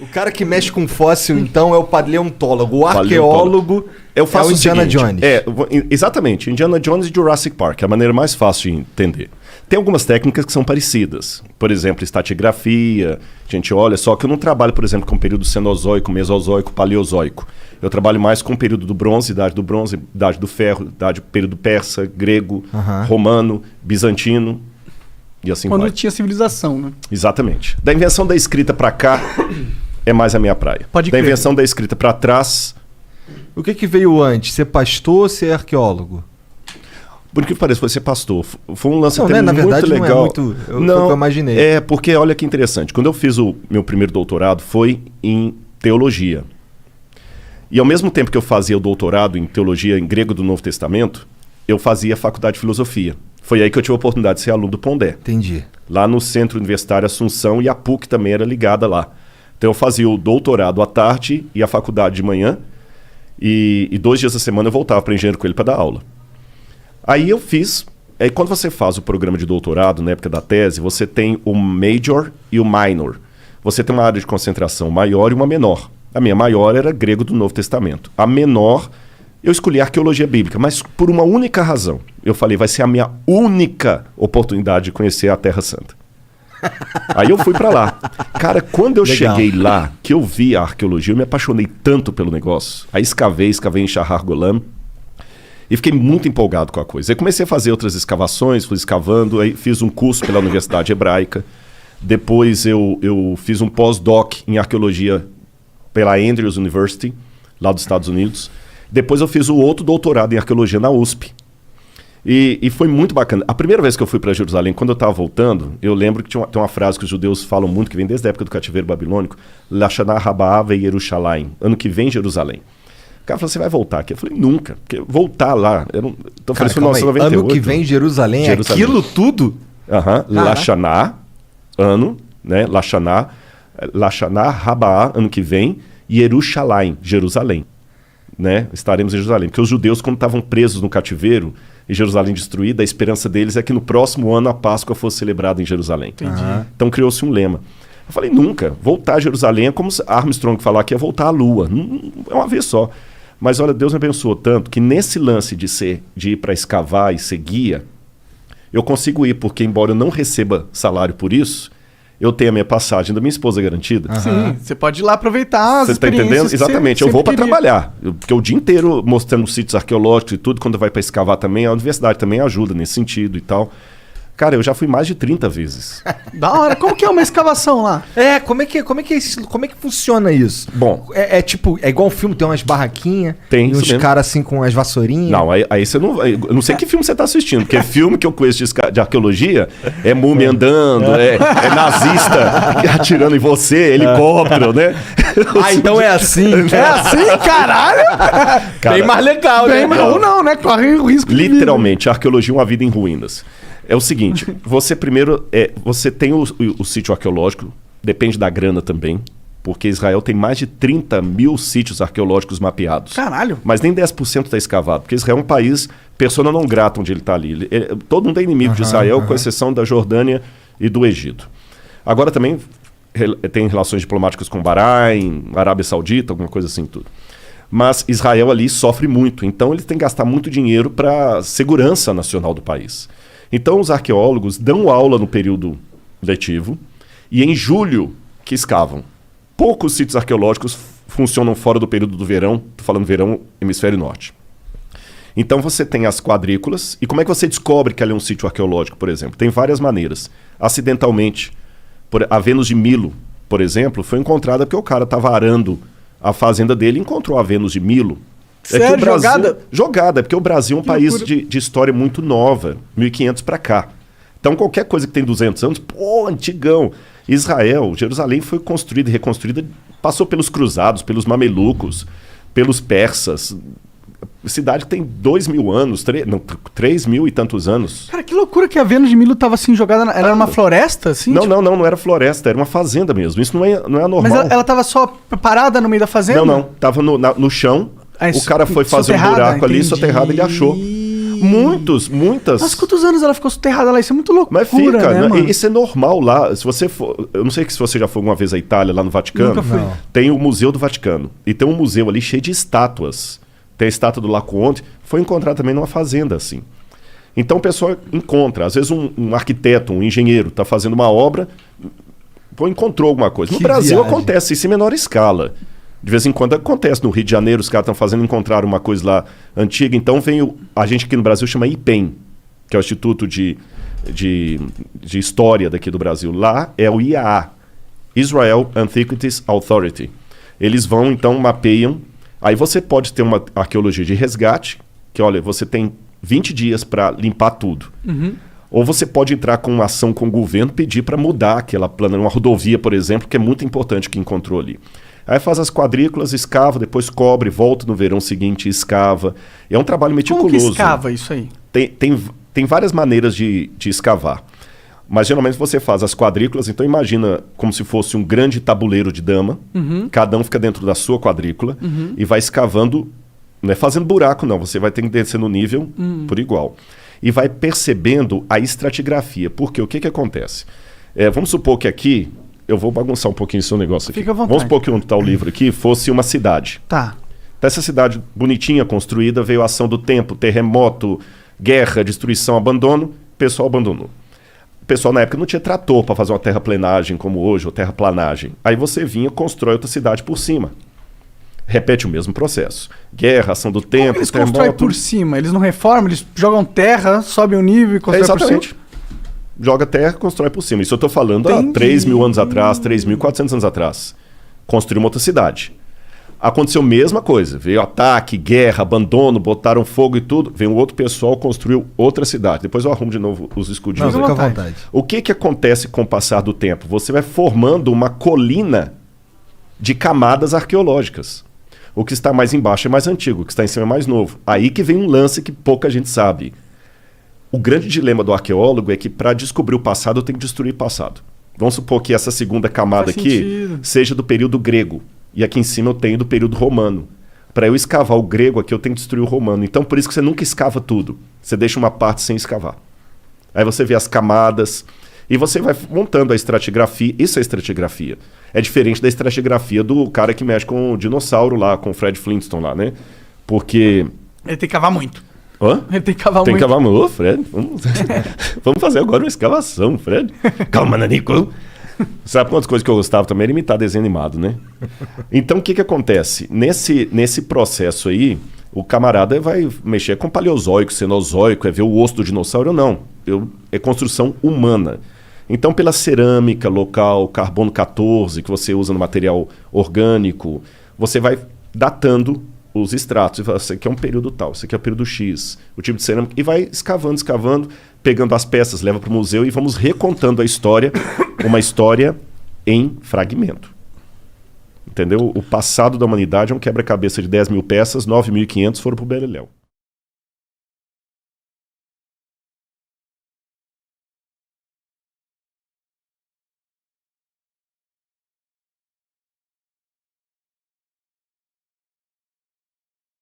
O cara que mexe com fóssil, então, é o paleontólogo. O arqueólogo eu faço é o Indiana Jones. Exatamente. Indiana Jones e Jurassic Park. É a maneira mais fácil de entender. Tem algumas técnicas que são parecidas. Por exemplo, estratigrafia. A gente olha, só que eu não trabalho, por exemplo, com o período Cenozoico, Mesozoico, Paleozoico. Eu trabalho mais com o período do bronze, idade do ferro, período persa, grego, romano, bizantino. E assim Quando vai. tinha civilização, né? Exatamente. Da invenção da escrita para cá é mais a minha praia. Pode da crer. invenção da escrita para trás, O que veio antes? Ser pastor ou ser arqueólogo? por que parece, foi ser pastor. Foi um lance Não, até né? Na muito verdade, legal. não é muito... Foi o que eu imaginei. É, porque olha que interessante. Quando eu fiz o meu primeiro doutorado, foi em teologia. E ao mesmo tempo que eu fazia o doutorado em teologia em grego do Novo Testamento, eu fazia a faculdade de filosofia. Foi aí que eu tive a oportunidade de ser aluno do Pondé. Entendi. Lá no Centro Universitário Assunção, e a PUC também era ligada lá. Então eu fazia o doutorado à tarde e a faculdade de manhã, e 2 dias da semana eu voltava para Engenheiro Coelho para dar aula. Aí eu fiz... Aí quando você faz o programa de doutorado, na época da tese, você tem o major e o minor. Você tem uma área de concentração maior e uma menor. A minha maior era grego do Novo Testamento. A menor, eu escolhi arqueologia bíblica, mas por uma única razão. Eu falei, vai ser a minha única oportunidade de conhecer a Terra Santa. Aí eu fui para lá. Cara, quando eu cheguei lá, que eu vi a arqueologia, eu me apaixonei tanto pelo negócio. Aí escavei em Shahar Golan, e fiquei muito empolgado com a coisa. Aí comecei a fazer outras escavações, fui escavando, aí fiz um curso pela Universidade Hebraica. Depois eu fiz um pós-doc em arqueologia pela Andrews University, lá dos Estados Unidos. Depois eu fiz o outro doutorado em arqueologia na USP. E foi muito bacana. A primeira vez que eu fui para Jerusalém, quando eu estava voltando, eu lembro que tem uma frase que os judeus falam muito, que vem desde a época do cativeiro babilônico, Lashana Rabaa ve Yerushalayim, ano que vem Jerusalém. O cara falou, você vai voltar aqui? Eu falei, nunca. Porque voltar lá... Então, Cara, foi em 1998. Ano que vem Jerusalém, é aquilo tudo? Lashana, ano, né? Lashana Rabaa, ano que vem, e Yerushalayim, Jerusalém. Né? Estaremos em Jerusalém. Porque os judeus, quando estavam presos no cativeiro, e Jerusalém destruída, a esperança deles é que no próximo ano a Páscoa fosse celebrada em Jerusalém. Entendi. Então criou-se um lema. Eu falei, nunca. Voltar a Jerusalém é como Armstrong falar que é voltar à Lua. É uma vez só. Mas olha, Deus me abençoou tanto que nesse lance de ir para escavar e ser guia, eu consigo ir, porque embora eu não receba salário por isso, eu tenho a minha passagem da minha esposa garantida. Sim, você pode ir lá aproveitar as Você está experiências. entendendo? que Exatamente. você Eu vou para queria. trabalhar. Porque o dia inteiro mostrando sítios arqueológicos e tudo, quando vai para escavar também, a universidade também ajuda nesse sentido e tal. Cara, eu já fui mais de 30 vezes. Da hora. Como que é uma escavação lá? Como é que funciona isso? Bom, Tipo, é igual um filme, tem umas barraquinhas, Tem, e isso uns mesmo. caras assim com as vassourinhas. não, aí você não... Eu não sei que filme você está assistindo, porque filme que eu conheço de arqueologia é múmia andando, é nazista atirando em você, helicóptero, né? Ah, então é assim. É assim, caralho? Cara, Bem mais legal, né? Bem, mas ou não, né? Corre o risco de vida. literalmente, a arqueologia é uma vida em ruínas. É o seguinte, você primeiro... você tem o sítio arqueológico, depende da grana também, porque Israel tem mais de 30 mil sítios arqueológicos mapeados. Caralho. Mas nem 10% está escavado, porque Israel é um país persona non grata onde ele está ali. Todo mundo é inimigo de Israel, com exceção da Jordânia e do Egito. Agora também tem relações diplomáticas com Bahrein, Arábia Saudita, alguma coisa assim tudo. Mas Israel ali sofre muito, então ele tem que gastar muito dinheiro para a segurança nacional do país. Então os arqueólogos dão aula no período letivo e em julho que escavam. Poucos sítios arqueológicos funcionam fora do período do verão, estou falando verão, hemisfério norte. Então você tem as quadrículas, e como é que você descobre que ali é um sítio arqueológico, por exemplo? Tem várias maneiras. Acidentalmente, a Vênus de Milo, por exemplo, foi encontrada porque o cara estava arando a fazenda dele e encontrou a Vênus de Milo. Sério, que o Brasil, jogada? Jogada, porque o Brasil é um Que país loucura. de história muito nova, 1500 para cá. Então qualquer coisa que tem 200 anos, pô, antigão. Israel, Jerusalém foi construída e reconstruída, passou pelos cruzados, pelos mamelucos, pelos persas. Cidade que tem 2.000 anos, 3 mil e tantos anos. Cara, que loucura que a Vênus de Milo tava assim jogada. Era uma floresta, assim? Não, tipo? não era floresta, era uma fazenda mesmo. Isso não é anormal. Mas ela tava só parada no meio da fazenda? Não, tava no chão. Aí, O cara foi fazer um soterrada, buraco ali, entendi. soterrado, ele achou. Muitas. Mas quantos anos ela ficou soterrada lá? Isso é muito loucura, Mas fica, né, mano? isso é normal lá. Se você for, eu não sei se você já foi alguma vez à Itália, lá no Vaticano. Nunca fui. Não. Tem o Museu do Vaticano. E tem um museu ali cheio de estátuas. Tem a estátua do Laocoonte. Foi encontrada também numa fazenda, assim. Então o pessoal encontra. Às vezes um arquiteto, um engenheiro, está fazendo uma obra, encontrou alguma coisa. No Que Brasil viagem. acontece isso em menor escala. De vez em quando acontece. No Rio de Janeiro, os caras estão fazendo, encontraram uma coisa lá antiga. Então vem a gente aqui no Brasil chama IPEM, que é o Instituto de História daqui do Brasil. Lá é o IAA, Israel Antiquities Authority. Eles vão, então, mapeiam. Aí você pode ter uma arqueologia de resgate, que, olha, você tem 20 dias para limpar tudo. Ou você pode entrar com uma ação com o governo, pedir para mudar aquela plana, uma rodovia, por exemplo, que é muito importante que encontrou ali. Aí faz as quadrículas, escava, depois cobre, volta no verão seguinte e escava. É um trabalho meticuloso. Como que escava isso aí? Tem várias maneiras de escavar. Mas geralmente você faz as quadrículas, então imagina como se fosse um grande tabuleiro de dama. Cada um fica dentro da sua quadrícula e vai escavando, não é fazendo buraco não, você vai ter que descer no nível por igual. E vai percebendo a estratigrafia. Porque o que acontece? Vamos supor que aqui, eu vou bagunçar um pouquinho o seu negócio aqui. Fica à vontade. Vamos supor que onde está o livro aqui fosse uma cidade. Tá. Dessa cidade bonitinha, construída, veio a ação do tempo, terremoto, guerra, destruição, abandono, o pessoal abandonou. O pessoal na época não tinha trator para fazer uma terraplenagem como hoje, ou terraplanagem. Aí você vinha e constrói outra cidade por cima. Repete o mesmo processo. Guerra, ação do tempo, Como eles terremoto. constroem por cima? Eles não reformam? Eles jogam terra, sobem o nível e constroem por Exatamente. cima? Joga terra, constrói por cima. Isso eu estou falando há Entendi. 3.000 anos atrás, 3.400 anos atrás. Construiu uma outra cidade. Aconteceu a mesma coisa. Veio ataque, guerra, abandono, botaram fogo e tudo. Veio um outro pessoal, construiu outra cidade. Depois eu arrumo de novo os escudinhos. Não, aqui. fica à vontade. O que acontece com o passar do tempo? Você vai formando uma colina de camadas arqueológicas. O que está mais embaixo é mais antigo, o que está em cima é mais novo. Aí que vem um lance que pouca gente sabe. O grande dilema do arqueólogo é que para descobrir o passado tem que destruir o passado. Vamos supor que essa segunda camada Faz aqui sentido. seja do período grego. E aqui em cima eu tenho do período romano. Para eu escavar o grego aqui eu tenho que destruir o romano. Então por isso que você nunca escava tudo. Você deixa uma parte sem escavar. Aí você vê as camadas e você vai montando a estratigrafia. Isso é estratigrafia. É diferente da estratigrafia do cara que mexe com o dinossauro lá, com o Fred Flintstone lá, né? Porque... Ele tem que cavar muito. Hã? Ele tem que cavar Tem que muito. cavar muito. Ô, Fred, vamos fazer agora uma escavação, Fred. Calma, Nanico. Sabe quantas coisas que eu gostava também? Era imitar desenho animado, né? Então, o que acontece? Nesse processo aí, o camarada vai mexer com paleozoico, cenozoico, é ver o osso do dinossauro ou não. É construção humana. Então, pela cerâmica local, carbono 14, que você usa no material orgânico, você vai datando os estratos. E fala, isso aqui é um período tal, isso aqui é o período X, o tipo de cerâmica. E vai escavando, pegando as peças, leva para o museu e vamos recontando a história, uma história em fragmento. Entendeu? O passado da humanidade é um quebra-cabeça de 10.000 peças, 9.500 foram para o Beleléu.